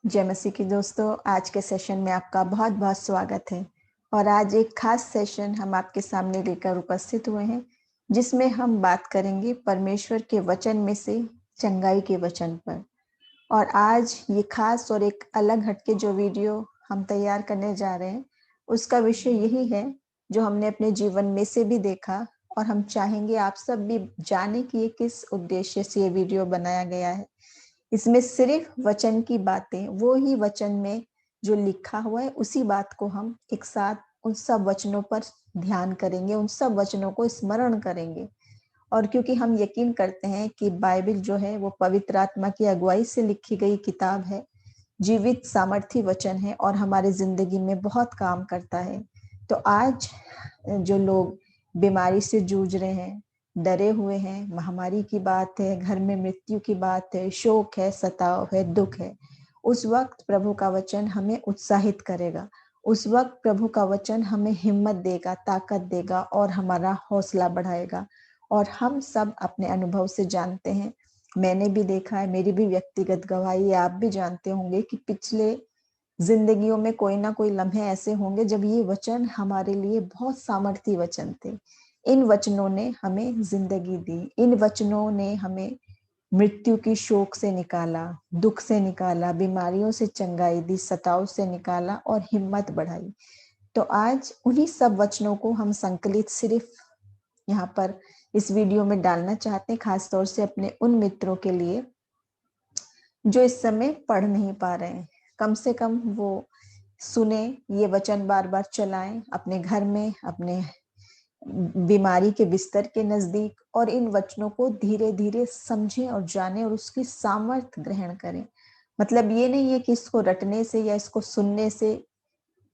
जय मसीह की दोस्तों, आज के सेशन में आपका बहुत बहुत स्वागत है। और आज एक खास सेशन हम आपके सामने लेकर उपस्थित हुए हैं, जिसमें हम बात करेंगे परमेश्वर के वचन में से चंगाई के वचन पर। और आज ये खास और एक अलग हटके जो वीडियो हम तैयार करने जा रहे हैं, उसका विषय यही है जो हमने अपने जीवन में से भी देखा, और हम चाहेंगे आप सब भी जाने कि ये किस उद्देश्य से ये वीडियो बनाया गया है। इसमें सिर्फ वचन की बातें, वो ही वचन में जो लिखा हुआ है उसी बात को हम एक साथ उन सब वचनों पर ध्यान करेंगे, उन सब वचनों को स्मरण करेंगे। और क्योंकि हम यकीन करते हैं कि बाइबल जो है वो पवित्र आत्मा की अगुवाई से लिखी गई किताब है, जीवित सामर्थी वचन है और हमारे जिंदगी में बहुत काम करता है। तो आज जो लोग बीमारी से जूझ रहे हैं, डरे हुए हैं, महामारी की बात है, घर में मृत्यु की बात है, शोक है, सताव है, दुख है, उस वक्त प्रभु का वचन हमें उत्साहित करेगा। उस वक्त प्रभु का वचन हमें हिम्मत देगा, ताकत देगा और हमारा हौसला बढ़ाएगा। और हम सब अपने अनुभव से जानते हैं, मैंने भी देखा है, मेरी भी व्यक्तिगत गवाही, आप भी जानते होंगे कि पिछले जिंदगियों में कोई ना कोई लम्हे ऐसे होंगे जब ये वचन हमारे लिए बहुत सामर्थी वचन थे। इन वचनों ने हमें जिंदगी दी, इन वचनों ने हमें मृत्यु की शोक से निकाला, दुख से निकाला, बीमारियों से चंगाई दी, सताव से निकाला और हिम्मत बढ़ाई। तो आज उन्हीं सब वचनों को हम संकलित सिर्फ यहाँ पर इस वीडियो में डालना चाहते हैं, खासतौर से अपने उन मित्रों के लिए जो इस समय पढ़ नहीं पा रहे हैं। कम से कम वो सुने, ये वचन बार बार चलाएं अपने घर में, अपने बीमारी के बिस्तर के नजदीक, और इन वचनों को धीरे धीरे समझें और जानें और उसकी सामर्थ ग्रहण करें। मतलब ये नहीं है कि इसको रटने से या इसको सुनने से,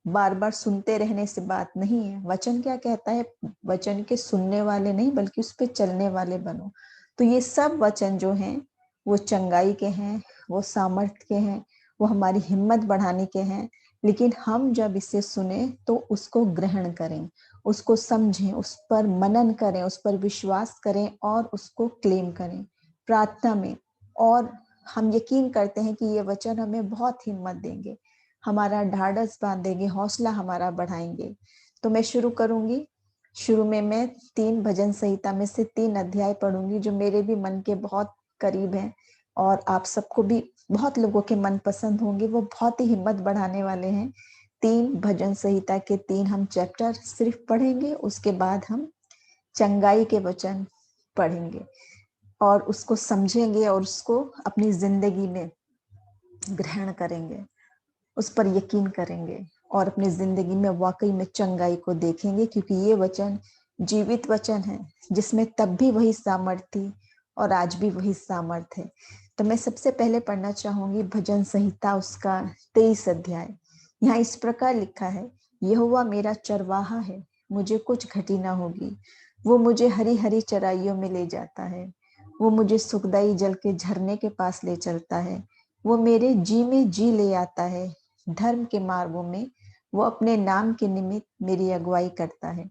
बार बार सुनते रहने से बात नहीं है। वचन क्या कहता है? वचन के सुनने वाले नहीं बल्कि उस पर चलने वाले बनो। तो ये सब वचन जो हैं वो चंगाई के हैं, वो सामर्थ के हैं, वो हमारी हिम्मत बढ़ाने के हैं। लेकिन हम जब इसे सुने तो उसको ग्रहण करें, उसको समझें, उस पर मनन करें, उस पर विश्वास करें और उसको क्लेम करें प्रार्थना में। और हम यकीन करते हैं कि ये वचन हमें बहुत हिम्मत देंगे, हमारा ढाढ़स बांधेंगे, हौसला हमारा बढ़ाएंगे। तो मैं शुरू करूंगी। शुरू में मैं 3 भजन संहिता में से 3 अध्याय पढ़ूंगी जो मेरे भी मन के बहुत करीब हैं और आप सबको भी बहुत लोगों के मन पसंद होंगे। वो बहुत ही हिम्मत बढ़ाने वाले हैं। 3 भजन संहिता के 3 हम चैप्टर सिर्फ पढ़ेंगे, उसके बाद हम चंगाई के वचन पढ़ेंगे और उसको समझेंगे और उसको अपनी जिंदगी में ग्रहण करेंगे, उस पर यकीन करेंगे और अपनी जिंदगी में वाकई में चंगाई को देखेंगे। क्योंकि ये वचन जीवित वचन है, जिसमें तब भी वही सामर्थ थी और आज भी वही सामर्थ है। तो मैं सबसे पहले पढ़ना चाहूंगी भजन संहिता, उसका 23 अध्याय। यहाँ इस प्रकार लिखा है, यहोवा मेरा चरवाहा है, मुझे कुछ घटी ना होगी। वो मुझे हरी हरी चराइयों में ले जाता है, वो मुझे सुखदाई जल के झरने के पास ले चलता है। वो मेरे जी में जी ले आता है, धर्म के मार्गों में वो अपने नाम के निमित्त मेरी अगुवाई करता है।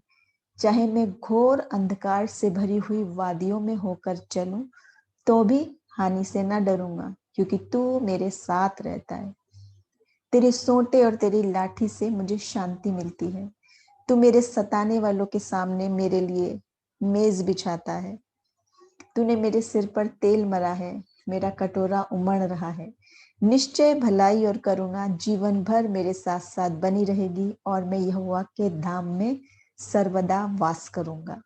चाहे मैं घोर अंधकार से भरी हुई वादियों में होकर चलूं, तो भी हानि से ना डरूंगा, क्योंकि तू मेरे साथ रहता है। तेरे सोंटे और तेरी लाठी से मुझे शांति मिलती है। तू मेरे सताने वालों के सामने मेरे लिए मेज बिछाता है। तूने मेरे सिर पर तेल मरा है, मेरा कटोरा उमड़ रहा है। निश्चय भलाई और करुणा जीवन भर मेरे साथ साथ बनी रहेगी और मैं यहोवा के धाम में सर्वदा वास करूंगा।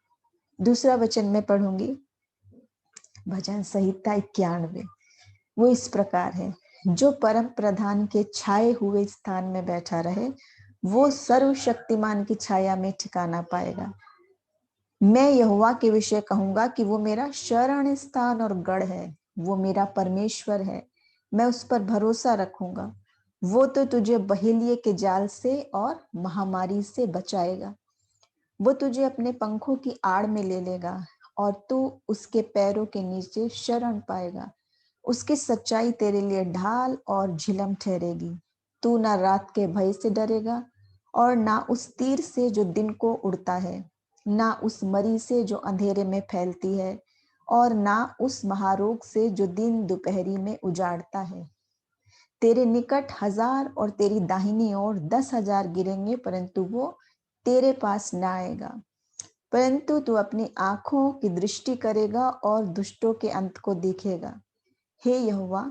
दूसरा वचन मैं पढ़ूंगी, भजन संहिता 91। वो इस प्रकार है, जो परम प्रधान के छाए हुए स्थान में बैठा रहे, वो सर्वशक्तिमान की छाया में ठिकाना पाएगा। मैं यहोवा के विषय कहूंगा कि वो मेरा शरण स्थान और गढ़ है, वो मेरा परमेश्वर है, मैं उस पर भरोसा रखूंगा। वो तो तुझे बहेलिए के जाल से और महामारी से बचाएगा। वो तुझे अपने पंखों की आड़ में ले लेगा और तू उसके पैरों के नीचे शरण पाएगा। उसकी सच्चाई तेरे लिए ढाल और झिलम ठहरेगी। तू ना रात के भय से डरेगा और ना उस तीर से जो दिन को उड़ता है, ना उस मरी से जो अंधेरे में फैलती है, और ना उस महारोग से जो दिन दोपहरी में उजाड़ता है। तेरे निकट 1000 और तेरी दाहिनी ओर 10,000 गिरेंगे, परंतु वो तेरे पास ना आएगा। परंतु तू अपनी आंखों की दृष्टि करेगा और दुष्टों के अंत को देखेगा। हे यहोवा,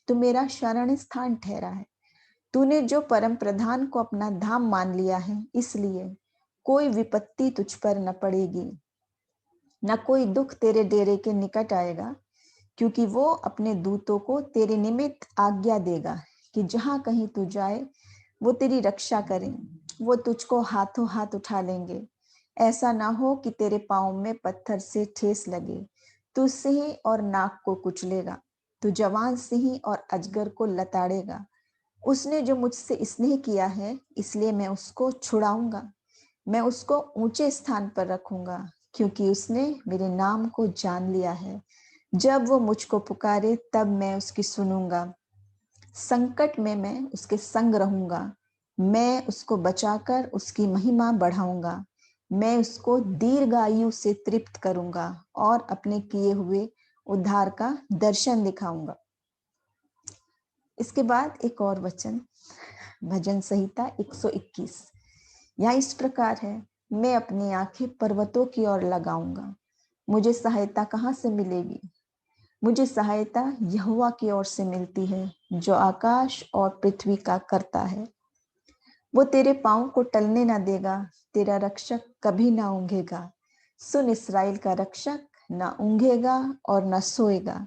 तू मेरा शरण स्थान ठहरा है। तूने जो परम प्रधान को अपना धाम मान लिया है, इसलिए कोई विपत्ति तुझ पर न पड़ेगी, न कोई दुख तेरे डेरे के निकट आएगा, क्योंकि वो अपने दूतों को तेरे निमित्त आज्ञा देगा कि जहां कहीं तू जाए वो तेरी रक्षा करें। वो तुझको हाथों हाथ उठा लेंगे, ऐसा ना हो कि तेरे पाँव में पत्थर से ठेस लगे। तू सिंह और नाग को कुचलेगा, तू जवान सिंह और अजगर को लताड़ेगा। उसने जो मुझसे स्नेह किया है, इसलिए मैं उसको छुड़ाऊंगा। मैं उसको ऊंचे स्थान पर रखूंगा, क्योंकि उसने मेरे नाम को जान लिया है। जब वो मुझको पुकारे, तब मैं उसकी सुनूंगा। संकट में मैं उसके संग रहूंगा। मैं उसको बचाकर उसकी महिमा बढ़ाऊंगा। मैं उसको दीर्घायु से तृप्त करूंगा और अपने किए हुए उद्धार का दर्शन दिखाऊंगा। इसके बाद एक और वचन, भजन संहिता 121। यहाँ इस प्रकार है, मैं अपनी आंखें पर्वतों की ओर लगाऊंगा। मुझे सहायता कहाँ से मिलेगी? मुझे सहायता यहोवा की ओर से मिलती है, जो आकाश और पृथ्वी का करता है। वो तेरे पाँव को टलने ना देगा, तेरा रक्षक कभी ना ऊंघेगा। सुन इस्राएल का रक्षक, ना ऊंघेगा और ना सोएगा।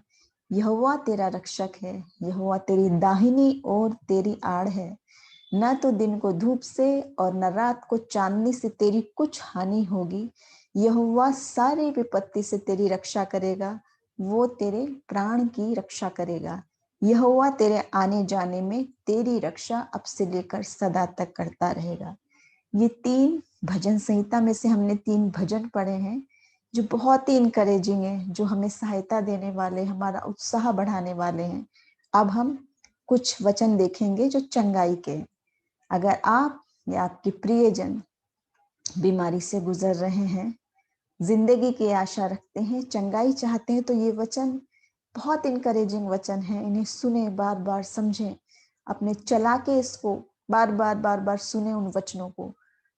यहोवा तेरा रक्षक है, यहोवा तेरी दाहिनी ओर तेरी आड़ है। न तो दिन को धूप से और न रात को चांदनी से तेरी कुछ हानि होगी। यहोवा सारी विपत्ति से तेरी रक्षा करेगा, वो तेरे प्राण की रक्षा करेगा। यहोवा तेरे आने जाने में तेरी रक्षा अब से लेकर सदा तक करता रहेगा। ये 3 भजन संहिता में से हमने 3 भजन पढ़े हैं, जो बहुत ही इनकरेजिंग है, जो हमें सहायता देने वाले, हमारा उत्साह बढ़ाने वाले हैं। अब हम कुछ वचन देखेंगे जो चंगाई के हैं। अगर आप या आपके प्रियजन बीमारी से गुजर रहे हैं, जिंदगी की आशा रखते हैं, चंगाई चाहते हैं, तो ये वचन बहुत इनकरेजिंग वचन है। इन्हें सुने, बार बार समझें, अपने चला के इसको बार बार सुने उन वचनों को,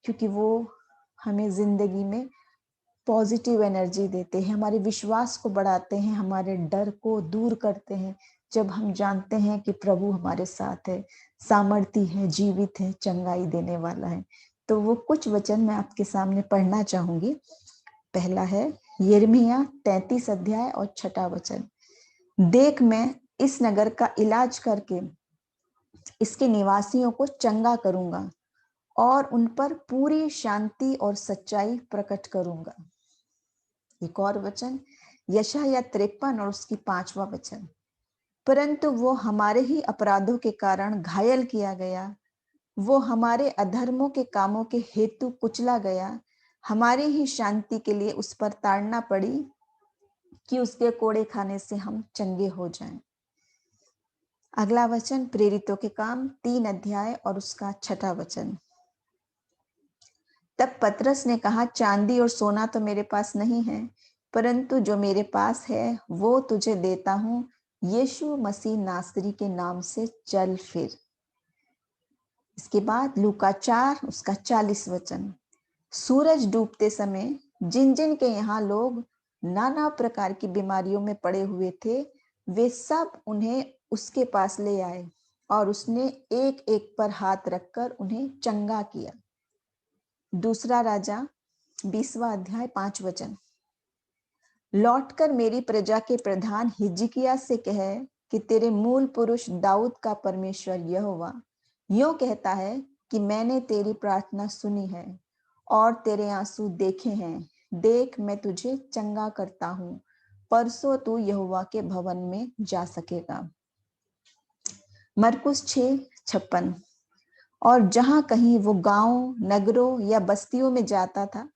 क्योंकि वो हमें जिंदगी में पॉजिटिव एनर्जी देते हैं, हमारे विश्वास को बढ़ाते हैं, हमारे डर को दूर करते हैं। जब हम जानते हैं कि प्रभु हमारे साथ है, सामर्थी है, जीवित है, चंगाई देने वाला है। तो वो कुछ वचन मैं आपके सामने पढ़ना चाहूंगी। पहला है यिर्मयाह 33 अध्याय और 6 वचन। देख, मैं इस नगर का इलाज करके इसके निवासियों को चंगा करूंगा और उन पर पूरी शांति और सच्चाई प्रकट करूंगा। एक और वचन यशायाह 53 और उसकी 5वां वचन। परंतु वो हमारे ही अपराधों के कारण घायल किया गया, वो हमारे अधर्मों के कामों के हेतु कुचला गया। हमारी ही शांति के लिए उस पर ताड़ना पड़ी, कि उसके कोड़े खाने से हम चंगे हो जाएं। अगला वचन प्रेरितों के काम 3 अध्याय और उसका 6 वचन। तब पतरस ने कहा, चांदी और सोना तो मेरे पास नहीं है, परंतु जो मेरे पास है वो तुझे देता हूं। यीशु मसीह नासरी के नाम से चल फिर। इसके बाद लूका 4 उसका 40 वचन। सूरज डूबते समय जिन जिन के यहाँ लोग नाना प्रकार की बीमारियों में पड़े हुए थे, वे सब उन्हें उसके पास ले आए और उसने एक एक पर हाथ रखकर उन्हें चंगा किया। दूसरा राजा 20वां अध्याय 5 वचन। लौटकर मेरी प्रजा के प्रधान हिजकिय्याह से कहे कि तेरे मूल पुरुष दाऊद का परमेश्वर यहोवा यूं कहता है कि मैंने तेरी प्रार्थना सुनी है और तेरे आंसू देखे हैं। देख, मैं तुझे चंगा करता हूं, परसों तू यहोवा के भवन में जा सकेगा। मरकुस 6:56। और जहां कहीं वो गांव, नगरों या बस्तियों में जाता था,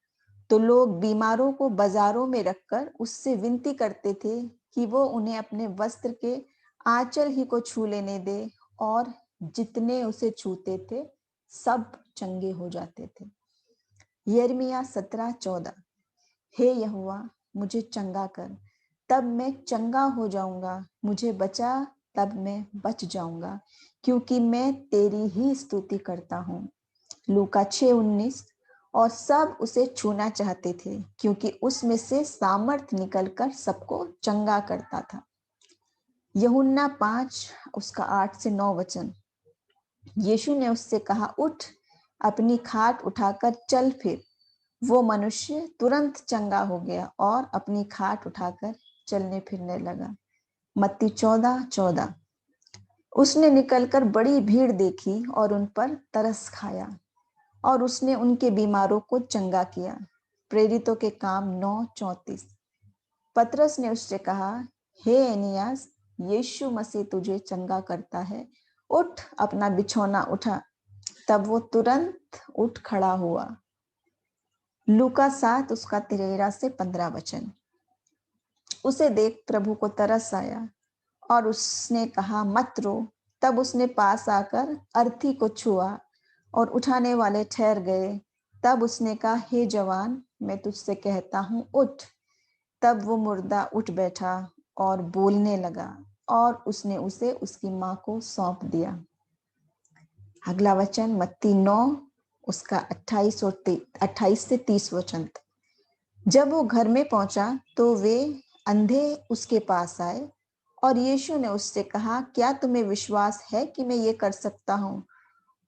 तो लोग बीमारों को बाजारों में रखकर उससे विनती करते थे कि वो उन्हें अपने वस्त्र के आंचल ही को छू लेने दे, और जितने उसे छूते थे सब चंगे हो जाते थे। यिर्मयाह 17:14। हे यहोवा, मुझे चंगा कर, तब मैं चंगा हो जाऊंगा, मुझे बचा, तब मैं बच जाऊंगा, क्योंकि मैं तेरी ही स्तुति करता हूँ। लूका 6:19। और सब उसे छूना चाहते थे क्योंकि उसमें से सामर्थ निकलकर सबको चंगा करता था। यूहन्ना 5 उसका 8 से 9 वचन। यीशु ने उससे कहा, उठ, अपनी खाट उठाकर चल फिर। वो मनुष्य तुरंत चंगा हो गया और अपनी खाट उठाकर चलने फिरने लगा। मत्ती 14:14। उसने निकलकर बड़ी भीड़ देखी और उन पर तरस खाया और उसने उनके बीमारों को चंगा किया। प्रेरितों के काम 9:34। पतरस ने उससे कहा, हे एनियास, यीशु मसीह तुझे चंगा करता है, उठ, अपना बिछौना उठा। तब वो तुरंत उठ खड़ा हुआ। लूका 7 उसका 13 से 15 वचन। उसे देख प्रभु को तरस आया और उसने कहा, मत रो। तब उसने पास आकर अर्थी को छुआ और उठाने वाले ठहर गए। तब उसने कहा, हे जवान, मैं तुझसे कहता हूँ, उठ। तब वो मुर्दा उठ बैठा और बोलने लगा और उसने उसे उसकी माँ को सौंप दिया। अगला वचन मत्ती 9 उसका 28 से 30 वचन। जब वो घर में पहुंचा तो वे अंधे उसके पास आए और यीशु ने उससे कहा, क्या तुम्हें विश्वास है कि मैं ये कर सकता हूँ?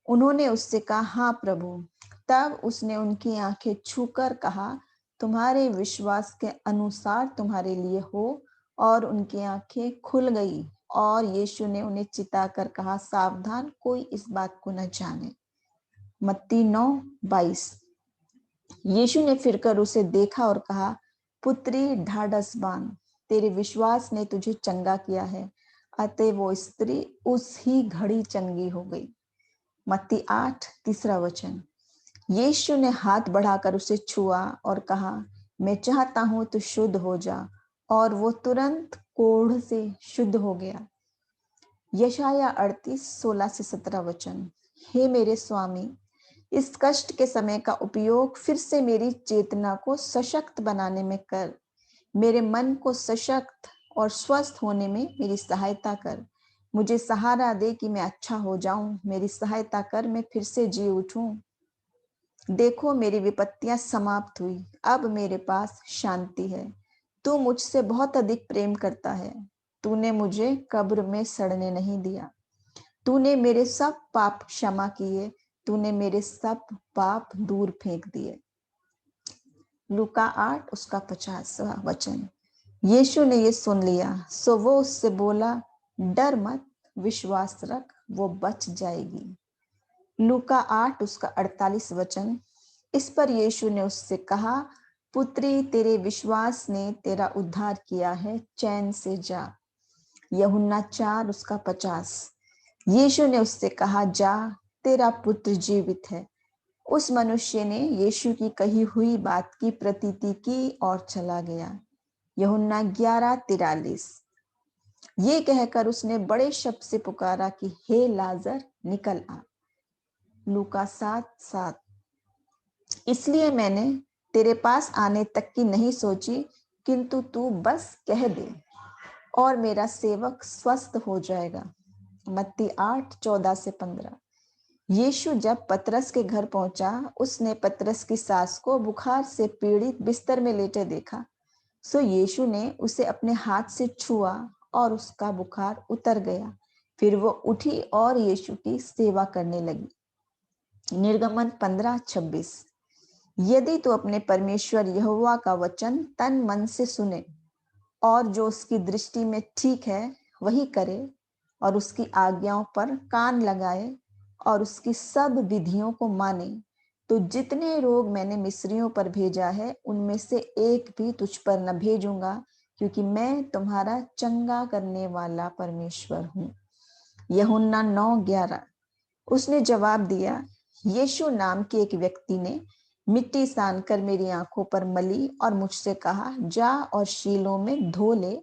उन्होंने उससे कहा, हाँ प्रभु। तब उसने उनकी आंखें छूकर कहा, तुम्हारे विश्वास के अनुसार तुम्हारे लिए हो। और उनकी आंखें खुल गई और यीशु ने उन्हें चिताकर कहा, सावधान, कोई इस बात को न जाने। मत्ती 9:22। यीशु ने फिरकर उसे देखा और कहा, पुत्री, ढाढ़स बांध, तेरे विश्वास ने तुझे चंगा किया है। अतः वो स्त्री उस ही घड़ी चंगी हो गई। मत्ती 8 तीसरा वचन। यीशु ने हाथ बढ़ाकर उसे छुआ और कहा, मैं चाहता हूं तू शुद्ध हो जा। और वो तुरंत कोढ़ से शुद्ध हो गया। यशाया 38:16 से 17 वचन। हे मेरे स्वामी, इस कष्ट के समय का उपयोग फिर से मेरी चेतना को सशक्त बनाने में कर। मेरे मन को सशक्त और स्वस्थ होने में मेरी सहायता कर। मुझे सहारा दे कि मैं अच्छा हो जाऊं। मेरी सहायता कर, मैं फिर से जी उठूं। देखो, मेरी विपत्तियां समाप्त हुई, अब मेरे पास शांति है। तू मुझसे बहुत अधिक प्रेम करता है। तूने मुझे कब्र में सड़ने नहीं दिया। तूने मेरे सब पाप क्षमा किए। तूने मेरे सब पाप दूर फेंक दिए। लूका 8 उसका 50वां वचन। यीशु ने ये सुन लिया, सो वो उससे बोला, डर मत, विश्वास रख, वो बच जाएगी। लूका 8 उसका 48 वचन। इस पर यीशु ने उससे कहा, पुत्री, तेरे विश्वास ने तेरा उद्धार किया है, चैन से जा। यूहन्ना 4 उसका 50। यीशु ने उससे कहा, जा, तेरा पुत्र जीवित है। उस मनुष्य ने यीशु की कही हुई बात की प्रतीति की और चला गया। यूहन्ना 11:43। ये कहकर उसने बड़े शब्द से पुकारा कि हे लाजर, निकल आ। लूका 7:7। इसलिए मैंने तेरे पास आने तक की नहीं सोची, किंतु तू बस कह दे और मेरा सेवक स्वस्थ हो जाएगा। मत्ती 8:14 से 15। यीशु जब पतरस के घर पहुंचा, उसने पतरस की सास को बुखार से पीड़ित बिस्तर में लेटे देखा। सो यीशु ने उसे अपने हाथ से छुआ और उसका बुखार उतर गया। फिर वो उठी और यीशु की सेवा करने लगी। निर्गमन 15:26। यदि तू अपने परमेश्वर यहोवा का वचन तन मन से सुने और जो उसकी दृष्टि में ठीक है वही करे और उसकी आज्ञाओं पर कान लगाए और उसकी सब विधियों को माने, तो जितने रोग मैंने मिस्रियों पर भेजा है उनमें से एक भी तुझ पर न भेजूंगा, क्योंकि मैं तुम्हारा चंगा करने वाला परमेश्वर हूँ। यूहन्ना 9:11। उसने जवाब दिया, यीशु नाम के एक व्यक्ति ने मिट्टी सानकर मेरी आंखों पर मली और मुझसे कहा, जा और शीलो में धो ले।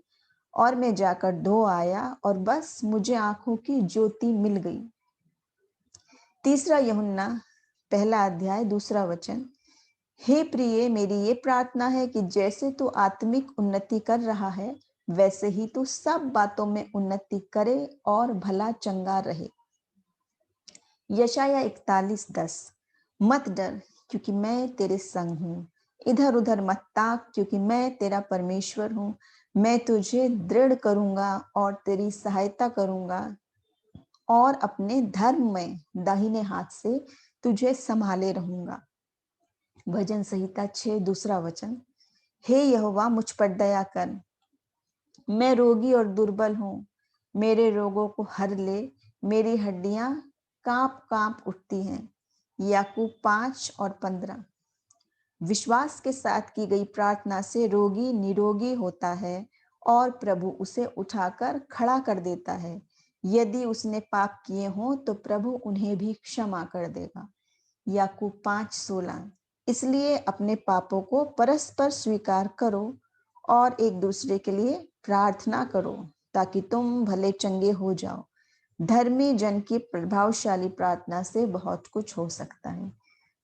और मैं जाकर धो आया और बस मुझे आंखों की ज्योति मिल गई। तीसरा यूहन्ना 1 अध्याय 2 वचन। हे प्रिय, मेरी ये प्रार्थना है कि जैसे तू आत्मिक उन्नति कर रहा है, वैसे ही तू सब बातों में उन्नति करे और भला चंगा रहे। यशाया 41:10, मत डर क्योंकि मैं तेरे संग हूँ, इधर उधर मत ताक क्योंकि मैं तेरा परमेश्वर हूँ। मैं तुझे दृढ़ करूंगा और तेरी सहायता करूंगा और अपने धर्म में दाहिने हाथ से तुझे संभाले रहूंगा। भजन संहिता 6 दूसरा वचन, हे यहोवा मुझ पर दया कर, मैं रोगी और दुर्बल हूँ, मेरे रोगों को हर ले, मेरी हड्डियां कांप कांप उठती हैं। याकूब 5:15। विश्वास के साथ की गई प्रार्थना से रोगी निरोगी होता है और प्रभु उसे उठाकर खड़ा कर देता है। यदि उसने पाप किए हों तो प्रभु उन्हें भी क्षमा कर देगा। याकूब 5:16। इसलिए अपने पापों को परस्पर स्वीकार करो और एक दूसरे के लिए प्रार्थना करो ताकि तुम भले चंगे हो जाओ। धर्मी जन की प्रभावशाली प्रार्थना से बहुत कुछ हो सकता है।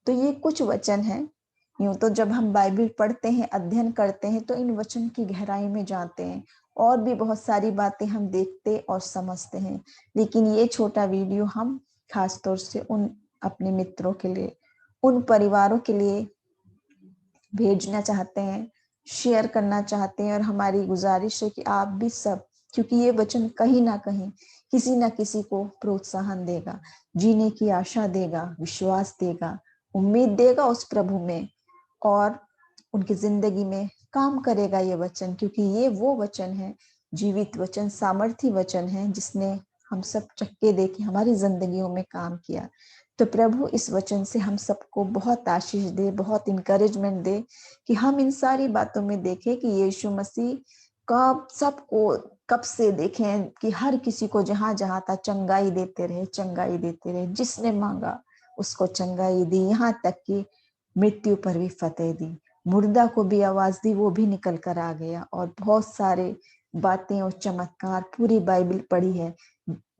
तो ये कुछ वचन हैं। यूं तो जब हम बाइबल पढ़ते हैं, अध्ययन करते हैं, तो इन वचन की गहराई में जाते हैं और भी बहुत सारी बातें हम देखते और समझते हैं। लेकिन ये छोटा वीडियो हम खास तौर से उन अपने मित्रों के लिए, उन परिवारों के लिए भेजना चाहते हैं, शेयर करना चाहते हैं। और हमारी गुजारिश है कि आप भी सब, क्योंकि ये वचन कहीं ना कहीं किसी ना किसी को प्रोत्साहन देगा, जीने की आशा देगा, विश्वास देगा, उम्मीद देगा उस प्रभु में, और उनकी जिंदगी में काम करेगा ये वचन। क्योंकि ये वो वचन है, जीवित वचन, सामर्थी वचन है, जिसने हम सब चक्के देके हमारी जिंदगियों में काम किया। तो प्रभु इस वचन से हम सबको बहुत आशीष दे, बहुत इंकरेजमेंट दे कि हम इन सारी बातों में देखें कि यीशु मसीह कब सबको कब से देखें कि हर किसी को जहां जहां था चंगाई देते रहे, चंगाई देते रहे। जिसने मांगा उसको चंगाई दी, यहाँ तक कि मृत्यु पर भी फतेह दी। मुर्दा को भी आवाज दी, वो भी निकल कर आ गया। और बहुत सारे बातें और चमत्कार, पूरी बाइबल पढ़ी है,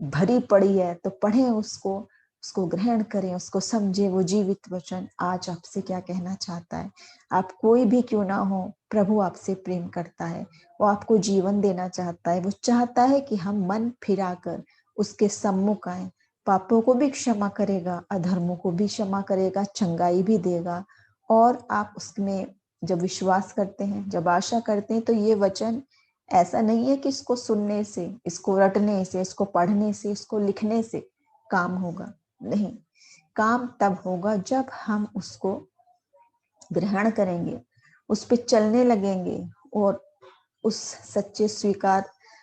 भरी पड़ी है, तो पढ़ें उसको, उसको ग्रहण करें, उसको समझे। वो जीवित वचन आज आपसे क्या कहना चाहता है। आप कोई भी क्यों ना हो, प्रभु आपसे प्रेम करता है, वो आपको जीवन देना चाहता है। वो चाहता है कि हम मन फिराकर उसके सम्मुख आए। पापों को भी क्षमा करेगा, अधर्मों को भी क्षमा करेगा, चंगाई भी देगा। और आप उसमें जब विश्वास करते हैं, जब आशा करते हैं, तो ये वचन ऐसा नहीं है कि इसको सुनने से, इसको रटने से, इसको पढ़ने से, इसको लिखने से काम होगा। नहीं, काम तब होगा जब हम उसको ग्रहण करेंगे, उस पर चलने लगेंगे और उस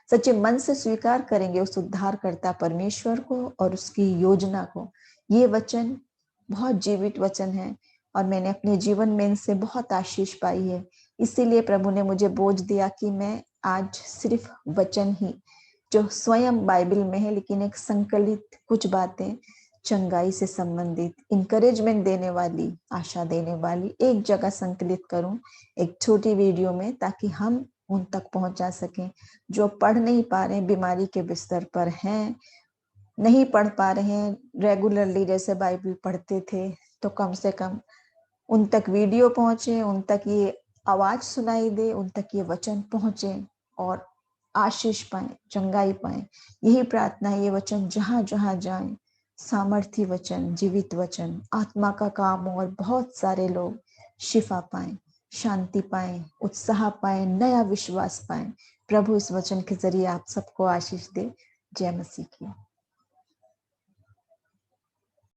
सच्चे मन से स्वीकार करेंगे उस उद्धारकर्ता परमेश्वर को और उसकी योजना को। ये वचन बहुत जीवित वचन है और मैंने अपने जीवन में इनसे बहुत आशीष पाई है। इसीलिए प्रभु ने मुझे बोझ दिया कि मैं आज सिर्फ वचन ही, जो स्वयं बाइबल में है, लेकिन एक संकलित कुछ बातें चंगाई से संबंधित, इंकरेजमेंट देने वाली, आशा देने वाली, एक जगह संकलित करूं एक छोटी वीडियो में, ताकि हम उन तक पहुंचा सकें जो पढ़ नहीं पा रहे हैं, बीमारी के बिस्तर पर हैं, नहीं पढ़ पा रहे हैं रेगुलरली जैसे बाइबल पढ़ते थे। तो कम से कम उन तक वीडियो पहुंचे, उन तक ये आवाज सुनाई दे, उन तक ये वचन पहुंचे और आशीष पाए, चंगाई पाए। यही प्रार्थना है। ये वचन जहां जहां जाए, सामर्थी वचन, जीवित वचन, आत्मा का काम हो और बहुत सारे लोग शिफा पाए, शांति पाए, उत्साह पाए, नया विश्वास पाए। प्रभु इस वचन के जरिए आप सबको आशीष दे। जय मसीह की।